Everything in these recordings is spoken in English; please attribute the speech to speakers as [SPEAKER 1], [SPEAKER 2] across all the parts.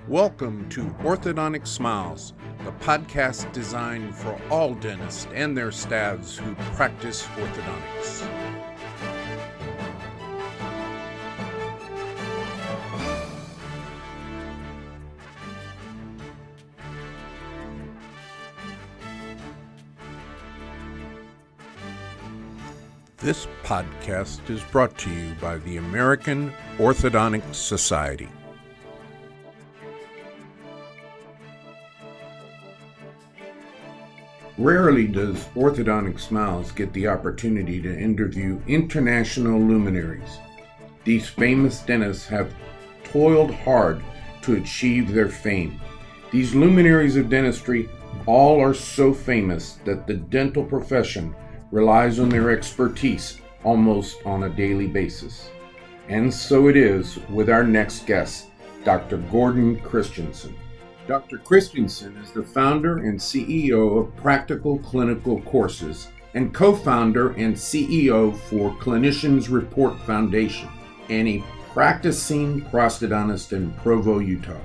[SPEAKER 1] Welcome to Orthodontic Smiles, the podcast designed for all dentists and their staffs who practice orthodontics. This podcast is brought to you by the American Orthodontic Society. Rarely does Orthodontic Smiles get the opportunity to interview international luminaries. These famous dentists have toiled hard to achieve their fame. These luminaries of dentistry all are so famous that the dental profession relies on their expertise almost on a daily basis. And so it is with our next guest, Dr. Gordon Christensen. Dr. Christensen is the founder and CEO of Practical Clinical Courses and co-founder and CEO for Clinicians Report Foundation and a practicing prosthodontist in Provo, Utah.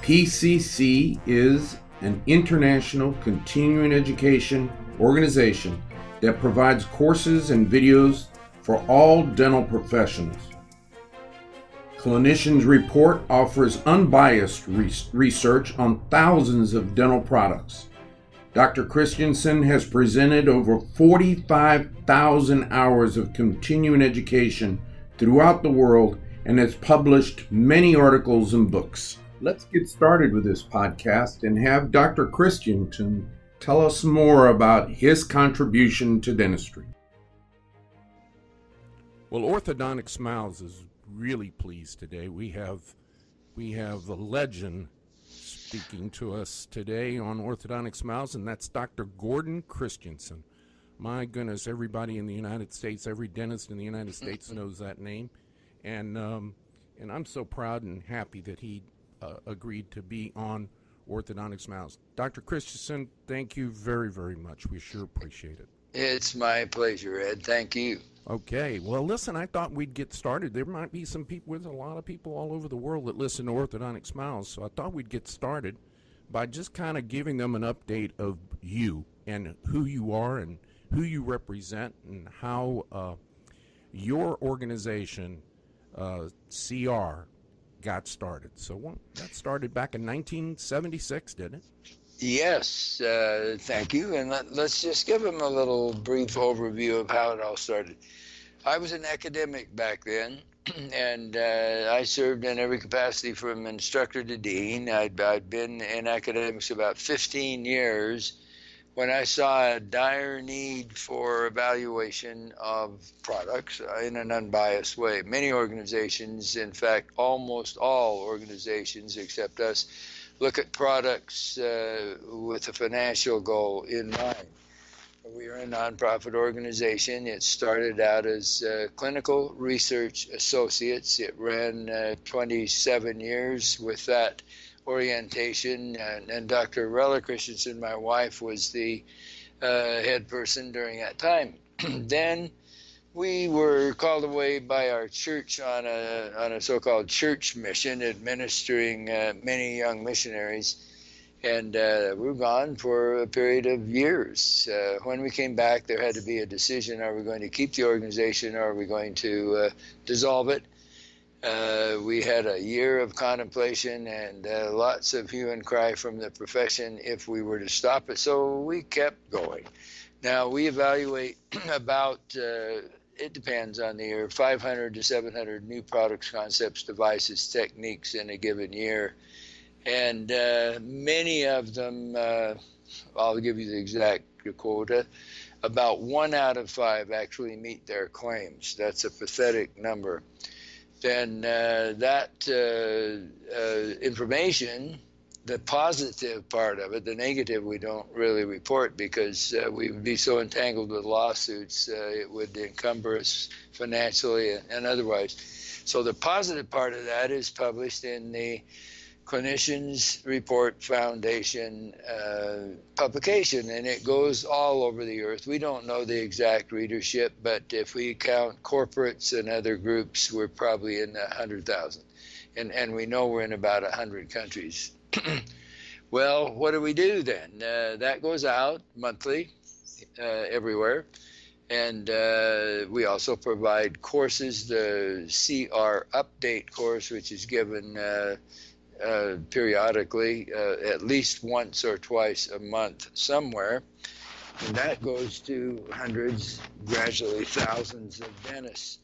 [SPEAKER 1] PCC is an international continuing education organization that provides courses and videos for all dental professionals. Clinicians Report offers unbiased research on thousands of dental products. Dr. Christensen has presented over 45,000 hours of continuing education throughout the world and has published many articles and books. Let's get started with this podcast and have Dr. Christensen tell us more about his contribution to dentistry. Well, Orthodontic Smiles is really pleased today. We have a legend speaking to us today on Orthodontic Smiles, and that's Dr. Gordon Christensen. My goodness, everybody in the United States, every dentist in the United States knows that name, and I'm so proud and happy that he agreed to be on Orthodontic Smiles. Dr. Christensen, thank you very, very much. We sure appreciate it.
[SPEAKER 2] It's my pleasure, Ed. Thank you.
[SPEAKER 1] Okay. Well, listen, I thought we'd get started. There might be some people, there's a lot of people all over the world that listen to Orthodontic Smiles, so I thought we'd get started by just kind of giving them an update of you and who you are and who you represent and how your organization, CR, got started. So that started back in 1976, didn't it?
[SPEAKER 2] Yes, thank you. And let's just give them a little brief overview of how it all started. I was an academic back then, and I served in every capacity from instructor to dean. I'd been in academics about 15 years when I saw a dire need for evaluation of products in an unbiased way. Many organizations, in fact, almost all organizations except us, look at products with a financial goal in mind. We are a nonprofit organization. It started out as Clinical Research Associates. It ran 27 years with that orientation, and Dr. Rella Christensen, my wife, was the head person during that time. Then we were called away by our church on a so-called church mission, administering many young missionaries, and we were gone for a period of years. When we came back, there had to be a decision: are we going to keep the organization, or are we going to dissolve it? We had a year of contemplation and lots of hue and cry from the profession if we were to stop it, so we kept going. Now, we evaluate about, it depends on the year, 500 to 700 new products, concepts, devices, techniques in a given year. And many of them, I'll give you the exact quota, about 1 out of 5 actually meet their claims. That's a pathetic number. Then that information, the positive part of it, the negative we don't really report because we would be so entangled with lawsuits, it would encumber us financially and otherwise. So the positive part of that is published in the Clinicians Report Foundation publication, and it goes all over the earth. We don't know the exact readership, but if we count corporates and other groups, we're probably in the 100,000. and we know we're in about 100 countries. Well, what do we do then? That goes out monthly everywhere. And we also provide courses, the CR Update course, which is given periodically, at least once or twice a month somewhere. And that goes to hundreds, gradually thousands of dentists.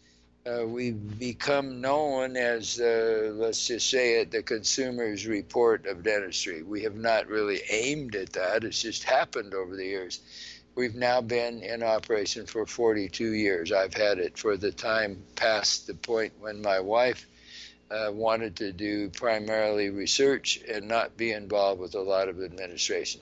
[SPEAKER 2] We've become known as, let's just say it, the Consumer's Report of Dentistry. We have not really aimed at that. It's just happened over the years. We've now been in operation for 42 years. I've had it for the time past the point when my wife wanted to do primarily research and not be involved with a lot of administration.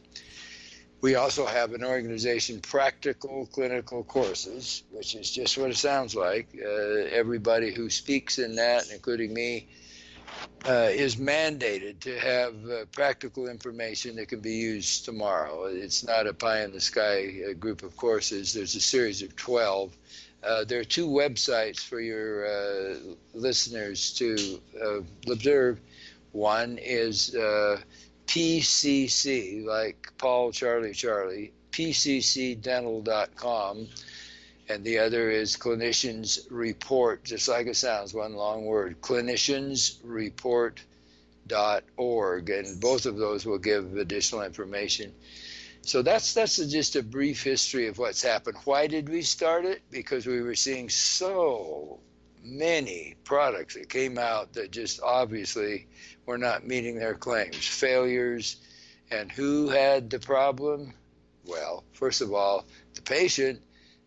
[SPEAKER 2] We also have an organization, Practical Clinical Courses, which is just what it sounds like. Everybody who speaks in that, including me, is mandated to have practical information that can be used tomorrow. It's not a pie-in-the-sky group of courses. There's a series of 12. There are two websites for your listeners to observe. One is PCC, like Paul, Charlie, pccdental.com, and the other is Clinicians Report, just like it sounds, one long word, cliniciansreport.org, and both of those will give additional information. So that's just a brief history of what's happened. Why did we start it? Because we were seeing so many products that came out that just obviously were not meeting their claims, failures. And who had the problem? Well, first of all, the patient,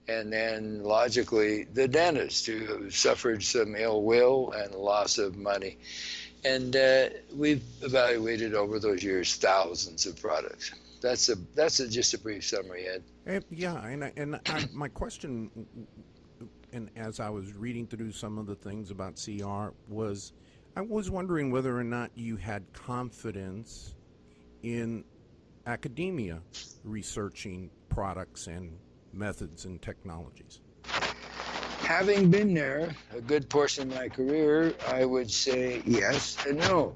[SPEAKER 2] and then logically the dentist, who suffered some ill will and loss of money. And we've evaluated over those years thousands of products. That's just a brief summary, Ed.
[SPEAKER 1] My question, and as I was reading through some of the things about CR, was I was wondering whether or not you had confidence in academia researching products and methods and technologies.
[SPEAKER 2] Having been there a good portion of my career, I would say yes and no.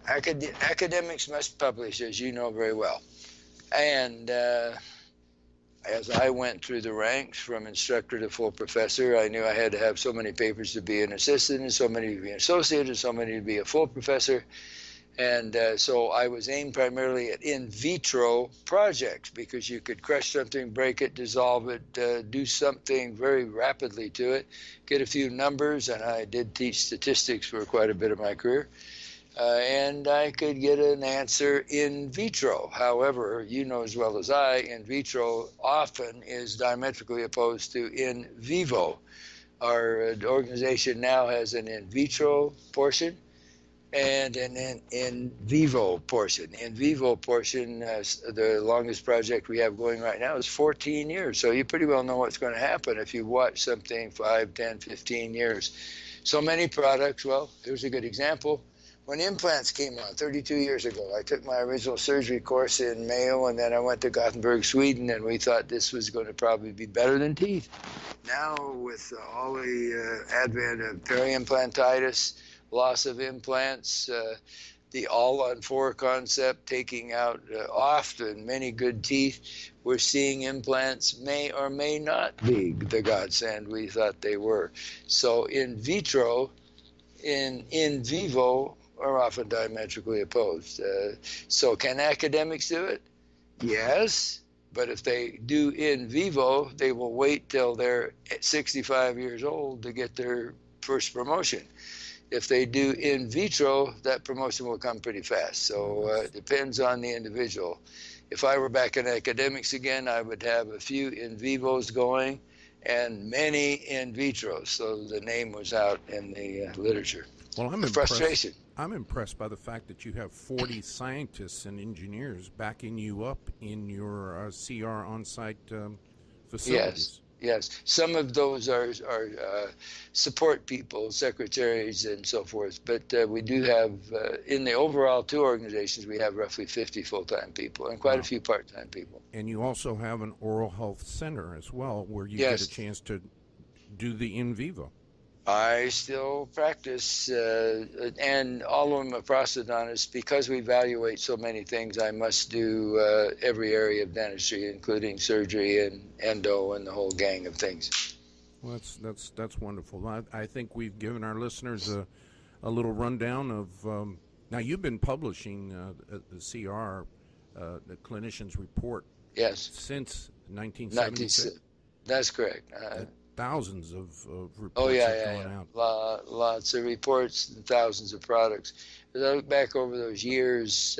[SPEAKER 2] Academics must publish, as you know very well. And as I went through the ranks from instructor to full professor, I knew I had to have so many papers to be an assistant, and so many to be an associate, and so many to be a full professor. And so I was aimed primarily at in vitro projects, because you could crush something, break it, dissolve it, do something very rapidly to it, get a few numbers, and I did teach statistics for quite a bit of my career. And I could get an answer in vitro. However, you know as well as I, in vitro often is diametrically opposed to in vivo. Our organization now has an in vitro portion and an in vivo portion. In vivo portion, the longest project we have going right now is 14 years. So you pretty well know what's going to happen if you watch something 5, 10, 15 years. So many products, well, here's a good example. When implants came out 32 years ago, I took my original surgery course in Mayo, and then I went to Gothenburg, Sweden, and we thought this was going to probably be better than teeth. Now, with all the advent of peri-implantitis, loss of implants, the all-on-4 concept, taking out often many good teeth, we're seeing implants may or may not be the godsend we thought they were. So in vitro, in vivo, are often diametrically opposed. So can academics do it? Yes, but if they do in vivo, they will wait till they're 65 years old to get their first promotion. If they do in vitro, that promotion will come pretty fast. So it depends on the individual. If I were back in academics again, I would have a few in vivos going and many in vitros. So the name was out in the literature.
[SPEAKER 1] Well,
[SPEAKER 2] frustration.
[SPEAKER 1] I'm impressed by the fact that you have 40 scientists and engineers backing you up in your CR on-site facilities.
[SPEAKER 2] Yes. Some of those are support people, secretaries, and so forth. But we do have, in the overall two organizations, we have roughly 50 full-time people and quite a few part-time people.
[SPEAKER 1] And you also have an oral health center as well, where you get a chance to do the in vivo.
[SPEAKER 2] I still practice, and all of them are prosthodontists. Because we evaluate so many things, I must do every area of dentistry, including surgery and endo and the whole gang of things.
[SPEAKER 1] Well, that's wonderful. I think we've given our listeners a little rundown of. Now, you've been publishing the CR, the Clinicians Report,
[SPEAKER 2] Yes.
[SPEAKER 1] since
[SPEAKER 2] 19,
[SPEAKER 1] 1976.
[SPEAKER 2] that's correct.
[SPEAKER 1] Thousands of reports
[SPEAKER 2] Oh yeah,
[SPEAKER 1] have
[SPEAKER 2] yeah,
[SPEAKER 1] gone
[SPEAKER 2] yeah.
[SPEAKER 1] out.
[SPEAKER 2] Lots of reports and thousands of products. As I look back over those years,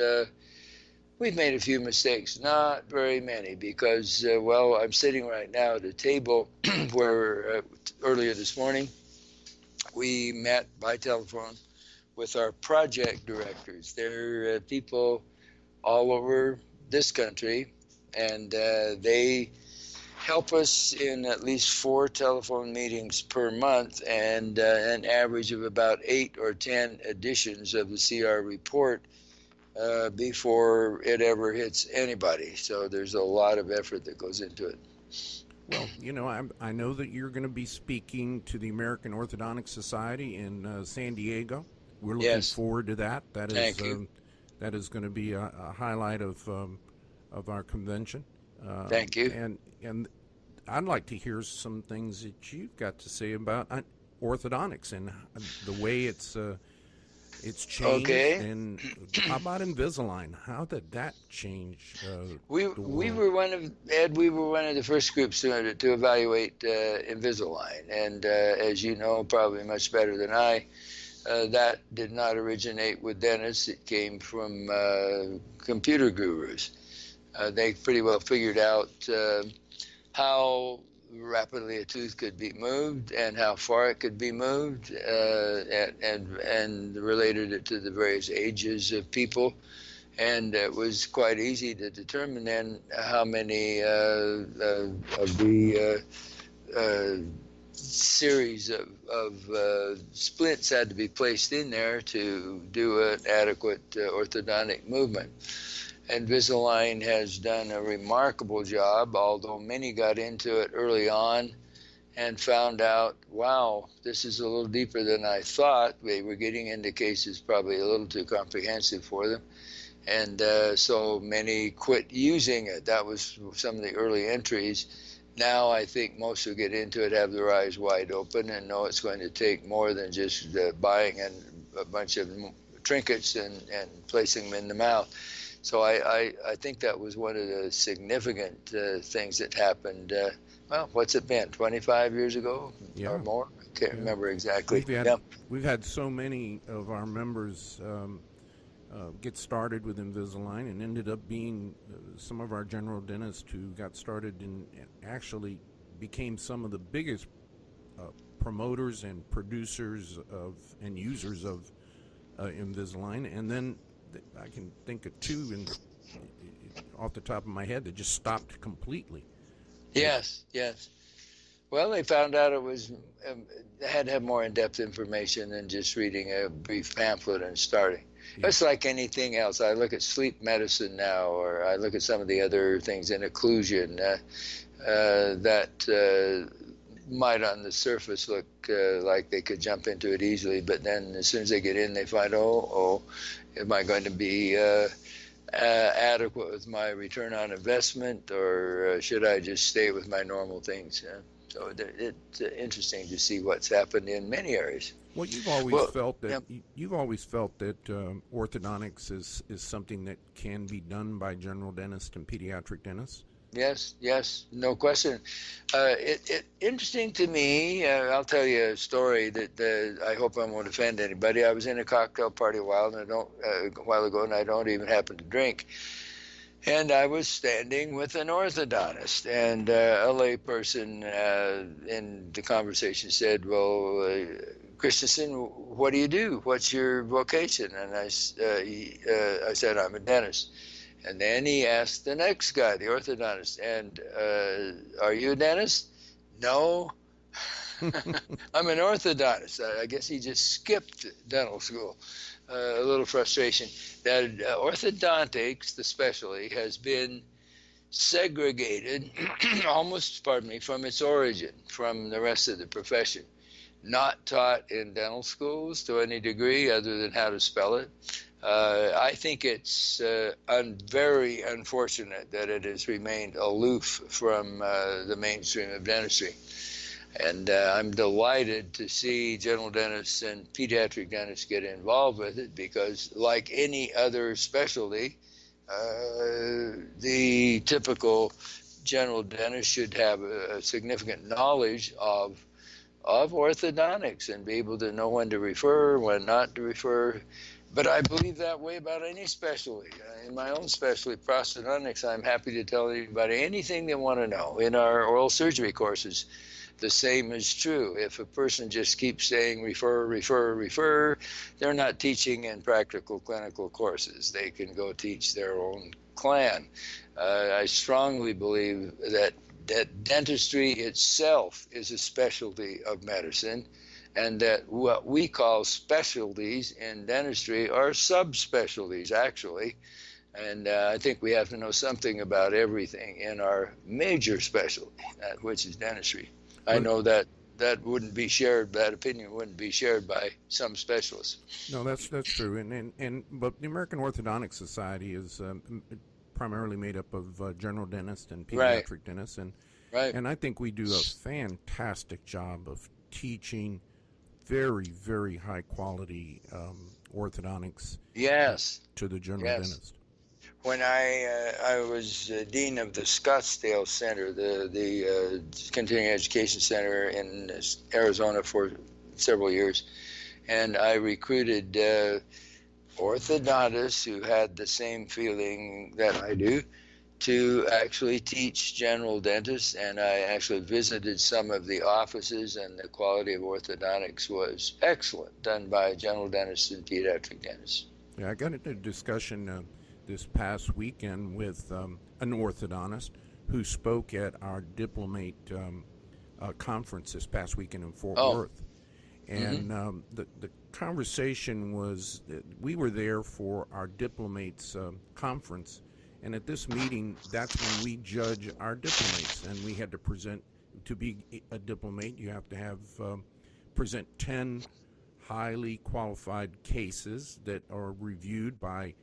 [SPEAKER 2] we've made a few mistakes, not very many, because well, I'm sitting right now at a table where earlier this morning we met by telephone with our project directors. They're people all over this country, and they help us in at least 4 telephone meetings per month, and an average of about 8 or 10 editions of the CR report before it ever hits anybody. So there's a lot of effort that goes into it.
[SPEAKER 1] Well, I know that you're going to be speaking to the American Orthodontic Society in San Diego. We're looking
[SPEAKER 2] Yes.
[SPEAKER 1] forward to that.
[SPEAKER 2] Thank you.
[SPEAKER 1] That is going to be a highlight of our convention.
[SPEAKER 2] Thank you.
[SPEAKER 1] And I'd like to hear some things that you've got to say about orthodontics and the way it's changed.
[SPEAKER 2] Okay.
[SPEAKER 1] And how about Invisalign? How did that change?
[SPEAKER 2] We were one of the first groups to evaluate Invisalign, and as you know, probably much better than I, that did not originate with dentists. It came from computer gurus. They pretty well figured out how rapidly a tooth could be moved and how far it could be moved, and related it to the various ages of people. And it was quite easy to determine then how many of the series of splints had to be placed in there to do an adequate orthodontic movement. Invisalign has done a remarkable job, although many got into it early on and found out, wow, this is a little deeper than I thought. They were getting into cases probably a little too comprehensive for them. And so many quit using it. That was some of the early entries. Now I think most who get into it have their eyes wide open and know it's going to take more than just buying a bunch of trinkets and placing them in the mouth. So I think that was one of the significant things that happened. Well, what's it been, 25 years ago or more? I can't remember exactly.
[SPEAKER 1] We've had so many of our members get started with Invisalign and ended up being some of our general dentists who got started and actually became some of the biggest promoters and producers of and users of Invisalign. And then I can think of 2 off the top of my head that just stopped completely.
[SPEAKER 2] Yes. Well, they found out it was had to have more in-depth information than just reading a brief pamphlet and starting. It's like anything else. I look at sleep medicine now, or I look at some of the other things in occlusion that might on the surface look like they could jump into it easily, but then as soon as they get in, they find, am I going to be adequate with my return on investment, or should I just stay with my normal things? So it's interesting to see what's happened in many areas.
[SPEAKER 1] Well, you've always felt that orthodontics is something that can be done by general dentists and pediatric dentists.
[SPEAKER 2] Yes, no question. Interesting to me. I'll tell you a story that I hope I won't offend anybody. I was in a cocktail party a while ago, and I don't even happen to drink. And I was standing with an orthodontist, and a layperson in the conversation said, "Well, Christensen, what do you do? What's your vocation?" And I said, "I'm a dentist." And then he asked the next guy, the orthodontist, "And are you a dentist?" "No, I'm an orthodontist." I guess he just skipped dental school. A little frustration that orthodontics, especially, has been segregated almost, from its origin, from the rest of the profession. not taught in dental schools to any degree other than how to spell it. I think it's very unfortunate that it has remained aloof from the mainstream of dentistry. And I'm delighted to see general dentists and pediatric dentists get involved with it, because like any other specialty, the typical general dentist should have a significant knowledge of orthodontics and be able to know when to refer, when not to refer. But I believe that way about any specialty. In my own specialty, prosthodontics, I'm happy to tell anybody anything they want to know. In our oral surgery courses, the same is true. If a person just keeps saying refer, refer, refer, they're not teaching in practical clinical courses. They can go teach their own clan. I strongly believe that dentistry itself is a specialty of medicine, and that what we call specialties in dentistry are subspecialties, actually. And I think we have to know something about everything in our major specialty, which is dentistry. I know that wouldn't be shared. That opinion wouldn't be shared by some specialists.
[SPEAKER 1] No, that's true. But the American Orthodontic Society is primarily made up of general dentists and pediatric dentists, and I think we do a fantastic job of teaching very, very high quality orthodontics.
[SPEAKER 2] Yes.
[SPEAKER 1] To the general dentist.
[SPEAKER 2] When I was dean of the Scottsdale Center, the continuing education center in Arizona for several years, and I recruited orthodontists who had the same feeling that I do to actually teach general dentists, and I actually visited some of the offices, and the quality of orthodontics was excellent, done by general dentists and pediatric dentists.
[SPEAKER 1] Yeah, I got into a discussion this past weekend with an orthodontist who spoke at our Diplomate conference this past weekend in Fort Worth. And the conversation was, we were there for our Diplomates conference, and at this meeting, that's when we judge our diplomates, and we had to present, to be a diplomate, you have to have present 10 highly qualified cases that are reviewed by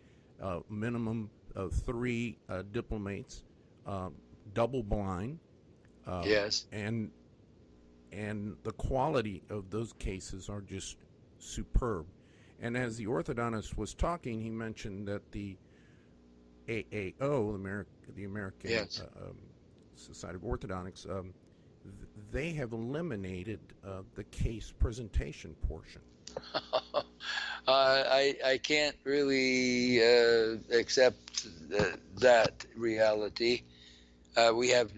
[SPEAKER 1] minimum of 3 diplomates, double blind.
[SPEAKER 2] Yes.
[SPEAKER 1] And the quality of those cases are just superb. And as the orthodontist was talking, he mentioned that the AAO, the American Society of Orthodontics, they have eliminated the case presentation portion.
[SPEAKER 2] I can't really accept that reality. We have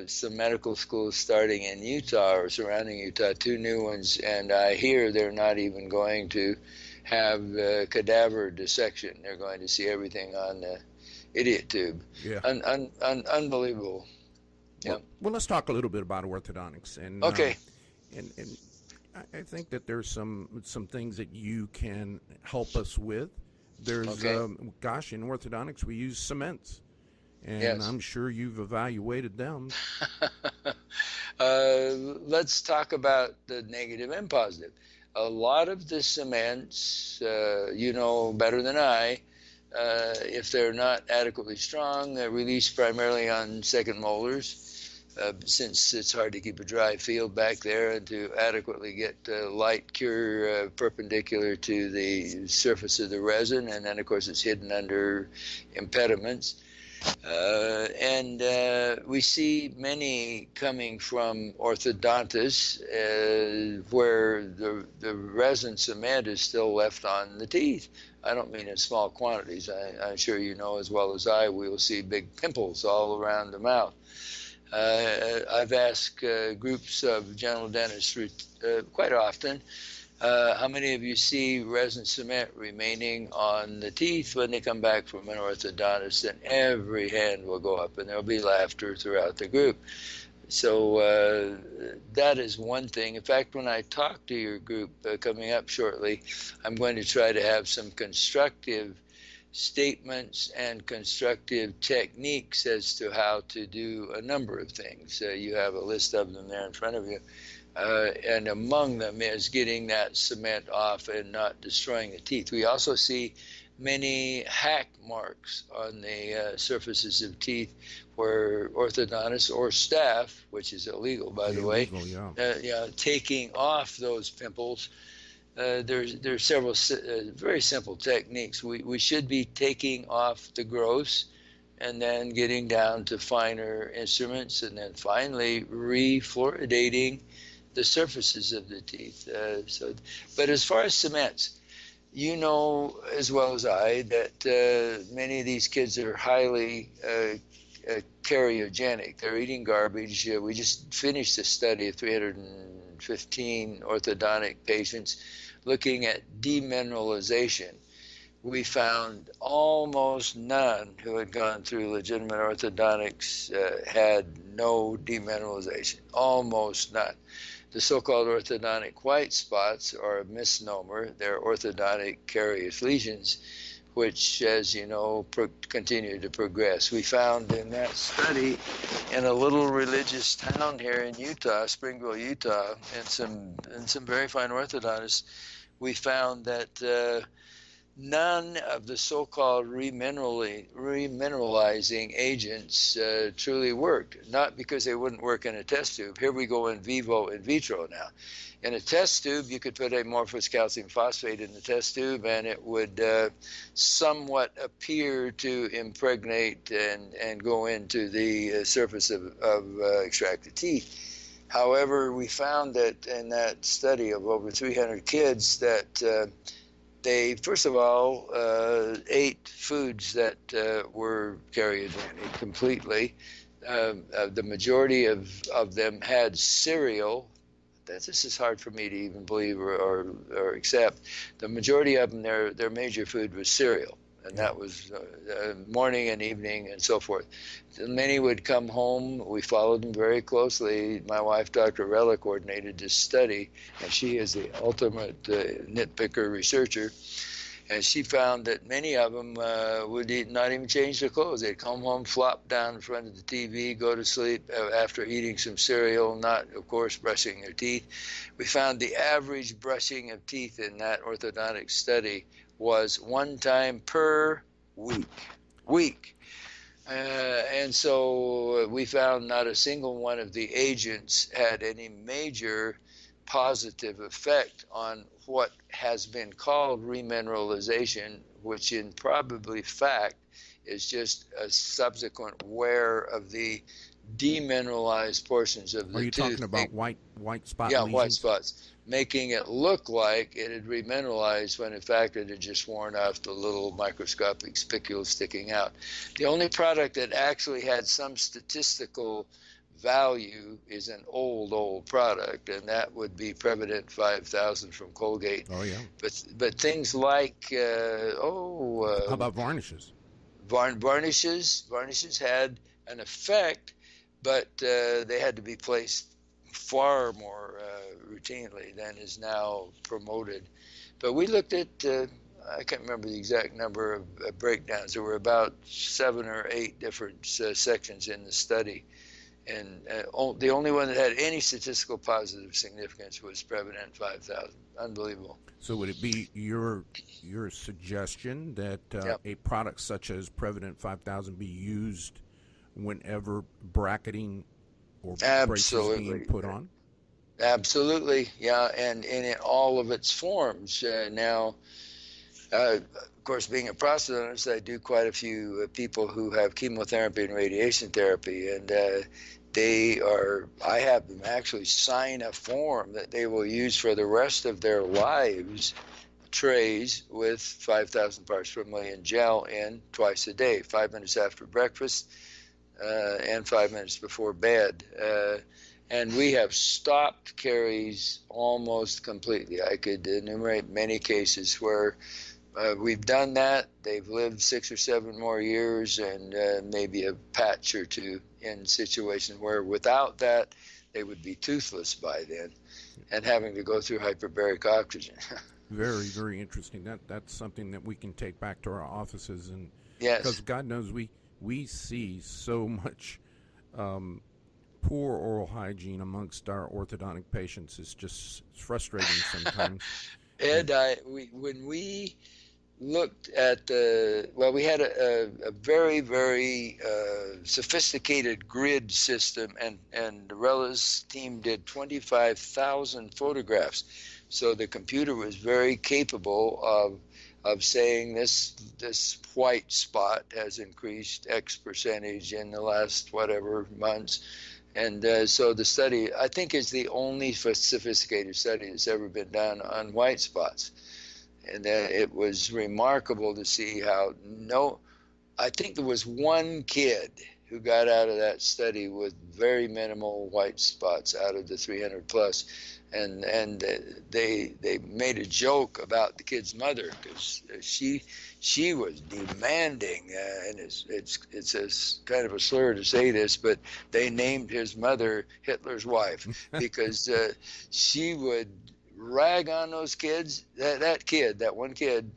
[SPEAKER 2] some medical schools starting in Utah or surrounding Utah, 2 new ones, and I hear they're not even going to have cadaver dissection. They're going to see everything on the idiot tube.
[SPEAKER 1] Yeah.
[SPEAKER 2] Unbelievable.
[SPEAKER 1] Yeah. Well, let's talk a little bit about orthodontics. And
[SPEAKER 2] okay.
[SPEAKER 1] And I think that there's some things that you can help us with. There's gosh, in orthodontics we use cements, and I'm sure you've evaluated them.
[SPEAKER 2] Let's talk about the negative and positive. A lot of the cements, you know better than I, if they're not adequately strong, they're released primarily on second molars. Since it's hard to keep a dry field back there and to adequately get light cure perpendicular to the surface of the resin, and then of course it's hidden under impediments. And we see many coming from orthodontists where the resin cement is still left on the teeth. I don't mean in small quantities. I'm sure you know as well as I, we will see big pimples all around the mouth. I've asked groups of general dentists quite often, how many of you see resin cement remaining on the teeth when they come back from an orthodontist? And every hand will go up, and there'll be laughter throughout the group. So that is one thing. In fact, when I talk to your group coming up shortly, I'm going to try to have some constructive statements and constructive techniques as to how to do a number of things. You have a list of them there in front of you. and among them is getting that cement off and not destroying the teeth. We also see many hack marks on the surfaces of teeth where orthodontists or staff, which is illegal by the way, taking off those pimples. There's several very simple techniques. We should be taking off the gross and then getting down to finer instruments, and then finally refluoridating the surfaces of the teeth. But as far as cements, you know as well as I that many of these kids are highly cariogenic. They're eating garbage. We just finished a study of 315 orthodontic patients looking at demineralization. We found almost none who had gone through legitimate orthodontics had no demineralization, almost none. The so-called orthodontic white spots are a misnomer. They're orthodontic carious lesions, which, as you know, continue to progress. We found in that study in a little religious town here in Utah, Springville, Utah, and some very fine orthodontists, we found that none of the so-called remineralizing agents truly worked, not because they wouldn't work in a test tube. Here we go in vivo, in vitro now. In a test tube, you could put amorphous calcium phosphate in the test tube, and it would somewhat appear to impregnate and go into the surface of extracted teeth. However, we found that in that study of over 300 kids that they, first of all, ate foods that were cariogenic completely. The majority of them had cereal. This is hard for me to even believe or accept. The majority of them, their major food was cereal, and that was morning and evening and so forth. Many would come home. We followed them very closely. My wife, Dr. Rella, coordinated this study, and she is the ultimate nitpicker researcher. And she found that many of them would not even change their clothes. They'd come home, flop down in front of the TV, go to sleep after eating some cereal, not, of course, brushing their teeth. We found the average brushing of teeth in that orthodontic study was 1 time per week. And so we found not a single one of the agents had any major positive effect on what has been called remineralization, which in probably fact is just a subsequent wear of the demineralized portions of the tooth.
[SPEAKER 3] Are you talking about white spot lesions?
[SPEAKER 2] Yeah, white spots, making it look like it had remineralized when in fact it had just worn off the little microscopic spicules sticking out. The only product that actually had some statistical value is an old product, and that would be Prevident 5000 from Colgate.
[SPEAKER 3] Oh yeah.
[SPEAKER 2] But things like
[SPEAKER 3] how about varnishes?
[SPEAKER 2] Varnishes had an effect, but they had to be placed far more routinely than is now promoted. But we looked at I can't remember the exact number of breakdowns. There were about 7 or 8 different sections in the study. And the only one that had any statistical positive significance was Prevident 5000. Unbelievable.
[SPEAKER 3] So would it be your suggestion that a product such as Prevident 5000 be used whenever bracketing or braces being put on?
[SPEAKER 2] Absolutely, yeah, and in all of its forms. Now, of course, being a prosthodontist, I do quite a few people who have chemotherapy and radiation therapy, and I have them actually sign a form that they will use for the rest of their lives, trays with 5,000 parts per million gel in twice a day, 5 minutes after breakfast and 5 minutes before bed. And we have stopped caries almost completely. I could enumerate many cases where we've done that. They've lived 6 or 7 more years, and maybe a patch or two in situations where without that they would be toothless by then and having to go through hyperbaric oxygen.
[SPEAKER 3] Very, very interesting. That's something that we can take back to our offices, and
[SPEAKER 2] yes,
[SPEAKER 3] because God knows we see so much poor oral hygiene amongst our orthodontic patients is just frustrating sometimes.
[SPEAKER 2] Ed, when we looked at we had a very, very sophisticated grid system, and Rella's team did 25,000 photographs. So the computer was very capable of saying this white spot has increased X percentage in the last whatever months. And so the study, I think, is the only sophisticated study that's ever been done on white spots. And it was remarkable to see how I think there was one kid who got out of that study with very minimal white spots out of the 300 plus. And they made a joke about the kid's mother, because she was demanding, and it's a kind of a slur to say this, but they named his mother Hitler's wife, because she would rag on those kids, that one kid,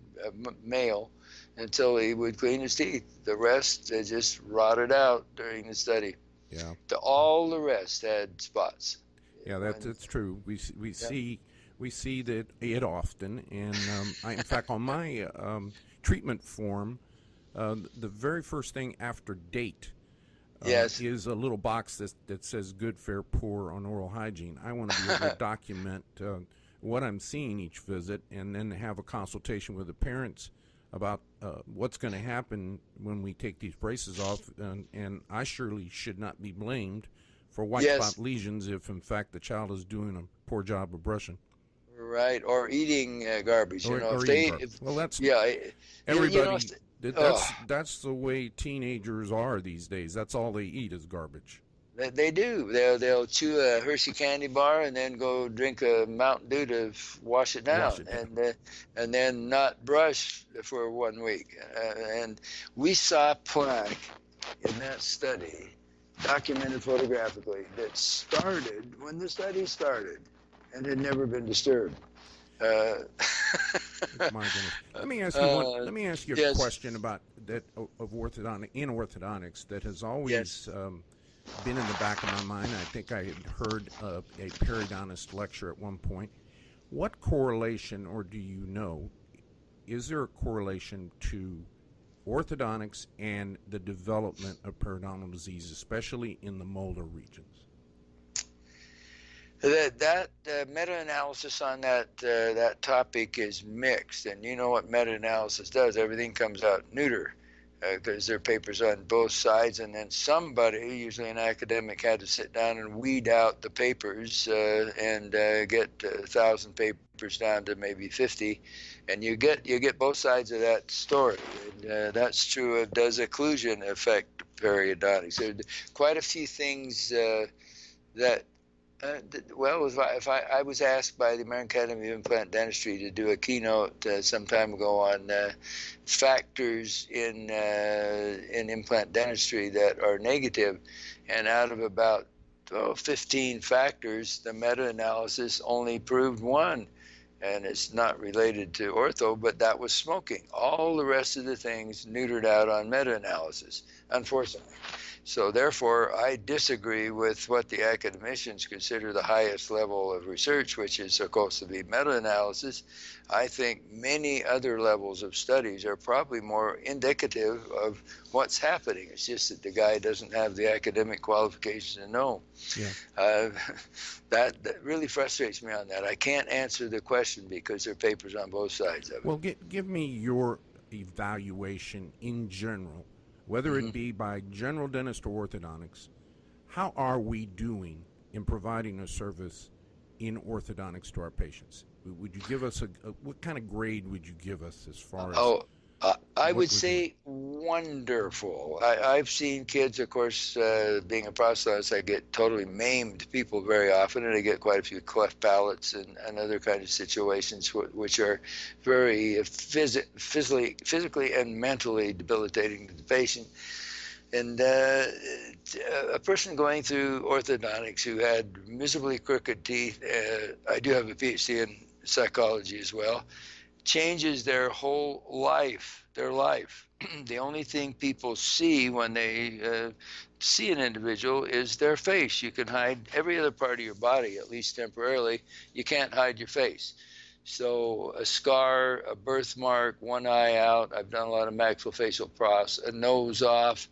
[SPEAKER 2] male, until he would clean his teeth. The rest, they just rotted out during the study.
[SPEAKER 3] Yeah.
[SPEAKER 2] All the rest had spots.
[SPEAKER 3] Yeah, that's true. We see that it often, and in fact, on my treatment form, the very first thing after date is a little box that says good, fair, poor on oral hygiene. I want to be able to document what I'm seeing each visit, and then have a consultation with the parents about what's going to happen when we take these braces off, and I surely should not be blamed for white spot lesions if, in fact, the child is doing a poor job of brushing.
[SPEAKER 2] Right, or eating garbage.
[SPEAKER 3] Well, that's everybody. That's the way teenagers are these days. That's all they eat is garbage.
[SPEAKER 2] They do. They'll chew a Hershey candy bar and then go drink a Mountain Dew to wash it down, and then not brush for 1 week. And we saw plaque in that study, documented photographically, that started when the study started and had never been disturbed.
[SPEAKER 3] My goodness. Let me ask you a question about that of orthodontics that has always been in the back of my mind. I think I had heard a periodontist lecture at one point. What correlation, or do you know, is there a correlation to orthodontics and the development of periodontal disease, especially in the molar regions?
[SPEAKER 2] That meta-analysis on that topic is mixed, and you know what meta-analysis does? Everything comes out neuter, because there are papers on both sides, and then somebody, usually an academic, had to sit down and weed out the papers and get 1,000 papers down to maybe 50, and you get both sides of that story. And that's true of, does occlusion affect periodontics? There are quite a few things that. If I was asked by the American Academy of Implant Dentistry to do a keynote some time ago on factors in implant dentistry that are negative, and out of about 15 factors, the meta-analysis only proved one, and it's not related to ortho, but that was smoking. All the rest of the things neutered out on meta-analysis, unfortunately. So therefore, I disagree with what the academicians consider the highest level of research, which is supposed to be meta-analysis. I think many other levels of studies are probably more indicative of what's happening. It's just that the guy doesn't have the academic qualification to know. Yeah. That really frustrates me on that. I can't answer the question because there are papers on both sides of it.
[SPEAKER 3] Well, give me your evaluation in general, whether it be by general dentist or orthodontics. How are we doing in providing a service in orthodontics to our patients? Would you give us what kind of grade would you give us as far as?
[SPEAKER 2] I would say wonderful. I've seen kids, of course, being a prosthetist, I get totally maimed people very often, and I get quite a few cleft palates and other kinds of situations which are very physically and mentally debilitating to the patient. And a person going through orthodontics who had miserably crooked teeth, I do have a PhD in psychology as well, changes their whole life, their life. The only thing people see when they see an individual is their face. You can hide every other part of your body, at least temporarily. You can't hide your face. So a scar, a birthmark, one eye out. I've done a lot of maxillofacial pros, a nose off.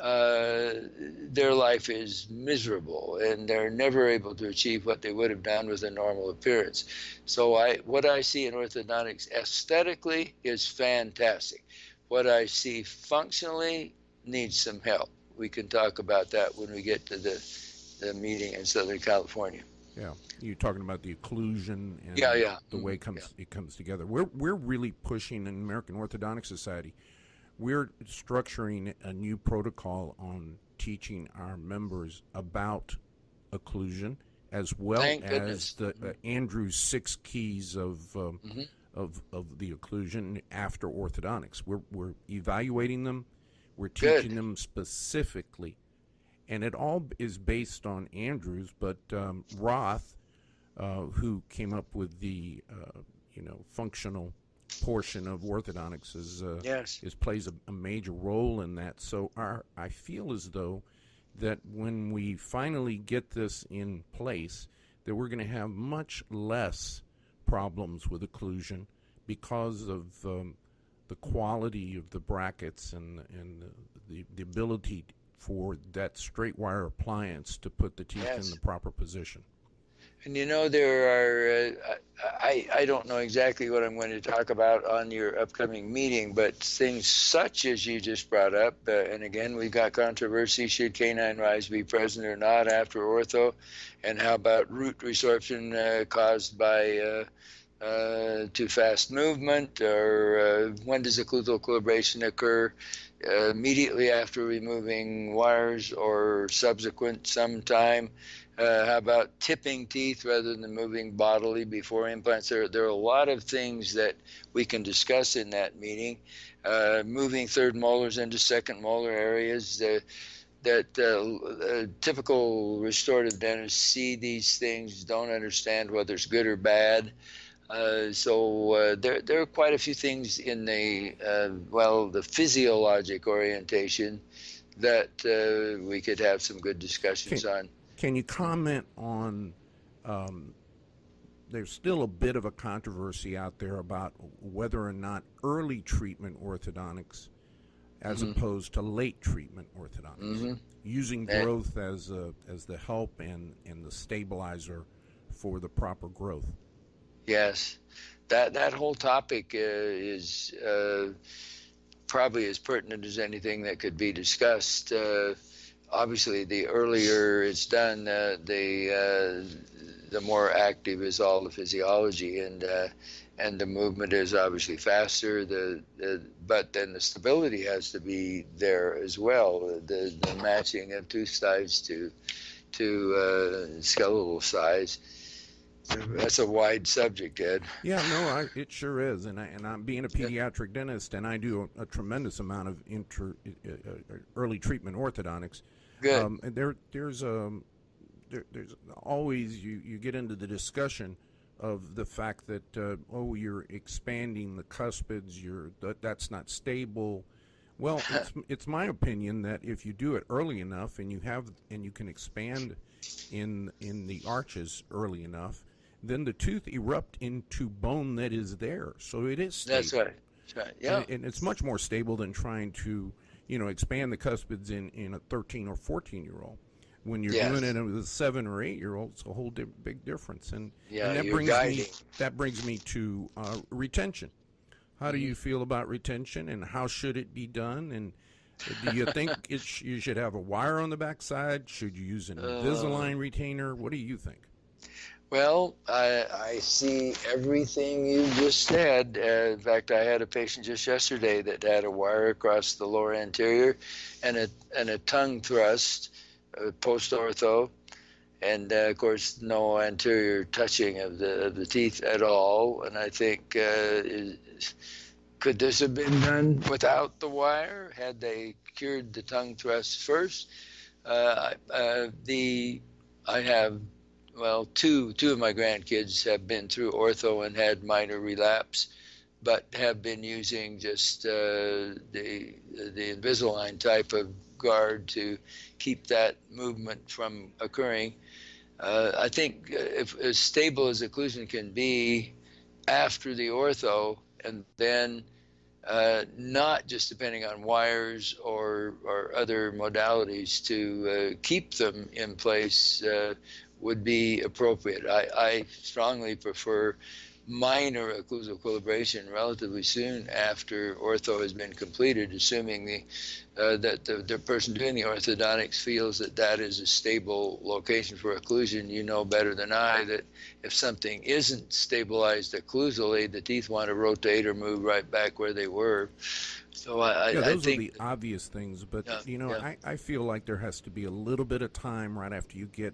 [SPEAKER 2] Their life is miserable, and they're never able to achieve what they would have done with a normal appearance. So what I see in orthodontics aesthetically is fantastic. What I see functionally needs some help. We can talk about that when we get to the meeting in Southern California.
[SPEAKER 3] Yeah, you're talking about the occlusion and the way it comes together. We're really pushing in American Orthodontic Society. We're structuring a new protocol on teaching our members about occlusion, as well as the Andrew's 6 keys of the occlusion after orthodontics. We're evaluating them. We're teaching them specifically, and it all is based on Andrews. But Roth, who came up with the functional portion of orthodontics, plays a major role in that. So I feel as though that when we finally get this in place, that we're going to have much less problems with occlusion because of the quality of the brackets and the ability for that straight wire appliance to put the teeth in the proper position.
[SPEAKER 2] And there are, I don't know exactly what I'm going to talk about on your upcoming meeting, but things such as you just brought up, and again, we've got controversy, should canine rise be present or not after ortho, and how about root resorption caused by too fast movement, or when does occlusal equilibration occur? Immediately after removing wires or subsequent sometime? How about tipping teeth rather than moving bodily before implants? There are a lot of things that we can discuss in that meeting. Moving third molars into second molar areas. That typical restorative dentists see these things, don't understand whether it's good or bad. So there are quite a few things in the physiologic orientation that we could have some good discussions on.
[SPEAKER 3] Can you comment on, there's still a bit of a controversy out there about whether or not early treatment orthodontics as opposed to late treatment orthodontics, using growth as the help and the stabilizer for the proper growth.
[SPEAKER 2] Yes, that whole topic is probably as pertinent as anything that could be discussed. Obviously, the earlier it's done, the more active is all the physiology, and the movement is obviously faster. But then the stability has to be there as well. The matching of tooth size to skeletal size. That's a wide subject, Ed.
[SPEAKER 3] Yeah, no, it sure is, and I'm being a pediatric dentist, and I do a tremendous amount of early treatment orthodontics.
[SPEAKER 2] Good.
[SPEAKER 3] And there's always you get into the discussion of the fact that you're expanding the cuspids, that's not stable. Well, it's my opinion that if you do it early enough and you can expand in the arches early enough, then the tooth erupt into bone that is there, so it is stable.
[SPEAKER 2] That's right. Yeah,
[SPEAKER 3] and it's much more stable than trying to expand the cuspids in a 13 or 14-year-old. When you're doing it with a 7 or 8-year-old, it's a whole big difference. And that brings me to retention. How do you feel about retention, and how should it be done? And do you think you should have a wire on the backside? Should you use an Invisalign retainer? What do you think?
[SPEAKER 2] Well, I see everything you just said. In fact, I had a patient just yesterday that had a wire across the lower anterior and a tongue thrust post-ortho, and of course no anterior touching of the teeth at all. And I think, could this have been done without the wire? Had they cured the tongue thrust first? I have... Well, two of my grandkids have been through ortho and had minor relapse. but have been using just the Invisalign type of guard to keep that movement from occurring. I think if as stable as occlusion can be after the ortho, and then not just depending on wires or other modalities to keep them in place would be appropriate. I strongly prefer minor occlusal equilibration relatively soon after ortho has been completed, assuming that the person doing the orthodontics feels that that is a stable location for occlusion. You know better than I that if something isn't stabilized occlusally, the teeth want to rotate or move right back where they were. So
[SPEAKER 3] those
[SPEAKER 2] think
[SPEAKER 3] are the obvious things, but I feel like there has to be a little bit of time right after you get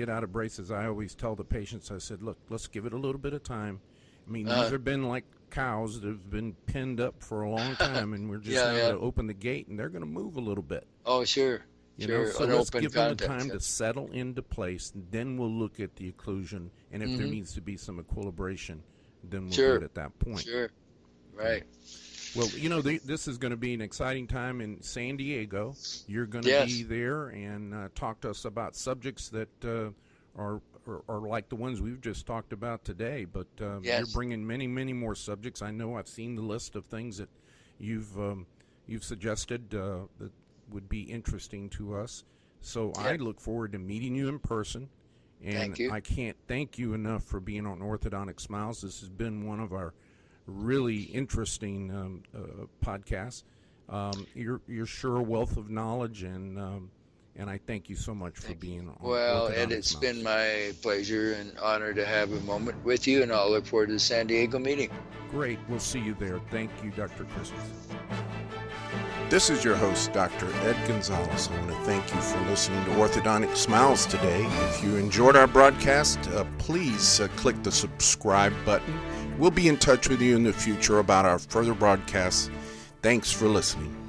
[SPEAKER 3] out of braces. I always tell the patients, I said, look, let's give it a little bit of time. I mean, these have been like cows that have been pinned up for a long time, and we're just going to open the gate, and they're going to move a little bit.
[SPEAKER 2] Oh, sure.
[SPEAKER 3] So let's give them the time to settle into place, and then we'll look at the occlusion, and if there needs to be some equilibration, then we'll do it at that point.
[SPEAKER 2] Sure, right.
[SPEAKER 3] Well, this is going to be an exciting time in San Diego. You're going to be there and talk to us about subjects that are like the ones we've just talked about today. But you're bringing many, many more subjects. I know I've seen the list of things that you've suggested that would be interesting to us. So I look forward to meeting you in person. And
[SPEAKER 2] thank you.
[SPEAKER 3] I can't thank you enough for being on Orthodontic Smiles. This has been one of our really interesting podcast. You're sure a wealth of knowledge, and I thank you so much for being on.
[SPEAKER 2] Well, Ed, it's been my pleasure and honor to have a moment with you, and I'll look forward to the San Diego meeting.
[SPEAKER 3] Great. We'll see you there. Thank you, Dr. Christensen.
[SPEAKER 1] This is your host, Dr. Ed Gonzalez. I want to thank you for listening to Orthodontic Smiles today. If you enjoyed our broadcast, please click the subscribe button. We'll be in touch with you in the future about our further broadcasts. Thanks for listening.